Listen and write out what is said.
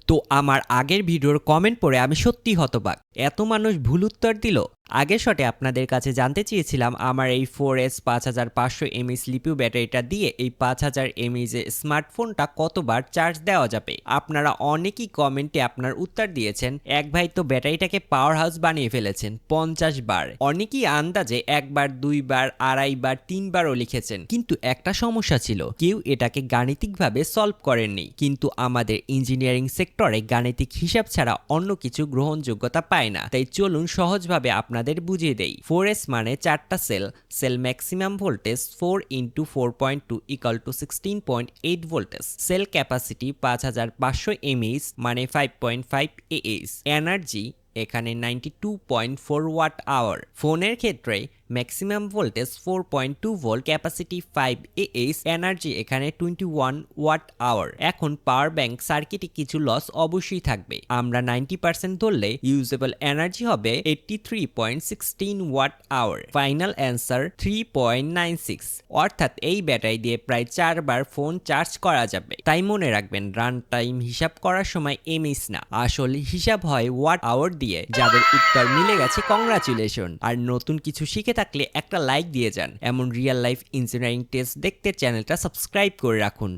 তো আমার আগের ভিডিওর কমেন্ট পড়ে আমি সত্যি হতবাক। এত মানুষ ভুল উত্তর দিল। আগের শটে আপনাদের কাছে জানতে চেয়েছিলাম আমার এই 4S 5500 mAh লিপিউ ব্যাটারিটা দিয়ে এই 5000 mAh স্মার্টফোনটা কতবার চার্জ দেওয়া যাবে। আপনারা অনেকেই কমেন্টে আপনার উত্তর দিয়েছেন। এক ভাই তো ব্যাটারিটাকে পাওয়ার হাউস বানিয়ে ফেলেছেন 50 বার। অনেকেই আন্দাজে একবার, দুইবার, আড়াইবার, তিনবারও লিখেছেন। কিন্তু একটা সমস্যা ছিল, কেউ এটাকে গাণিতিকভাবে সলভ করেননি। কিন্তু আমাদের ইঞ্জিনিয়ারিং সেক্টরে গাণিতিক হিসাব ছাড়া অন্য কিছু গ্রহণযোগ্যতা পায় না। তাই চলুন সহজভাবে আপনাদের বুঝিয়ে দেই। 4S মানে 4টা cell maximum voltage 4 × 4.2 = 16.8 voltage. Cell capacity 5500 mAh মানে 5.5 Ah। এনার্জি এখানে 92.4 ওয়াট আওয়ার। ফোনের ক্ষেত্রে maximum voltage 4.2 volt, capacity 5 Ah, energy এখানে 21 ওয়াট আওয়ার। এখন পাওয়ার ব্যাংক সার্কিটে কিছু লস অবশ্যই থাকবে। আমরা 90% ধরলে ইউজেবল এনার্জি হবে 83.16 ওয়াট আওয়ার। Final answer 3.96। অর্থাৎ এই ব্যাটারি দিয়ে প্রায় 4 বার ফোন চার্জ করা যাবে। তাই মনে রাখবেন, রান টাইম হিসাব করার সময় mAh না, আসল হিসাব হয় ওয়াট আওয়ার দিয়ে। যাদের উত্তর মিলে গেছে কংগ্রাচুলেশন। আর নতুন কিছু শিখে থাকলে একটা লাইক দিয়ে যান। এমন রিয়েল লাইফ ইঞ্জিনিয়ারিং টেস্ট দেখতে চ্যানেলটা সাবস্ক্রাইব করে রাখুন।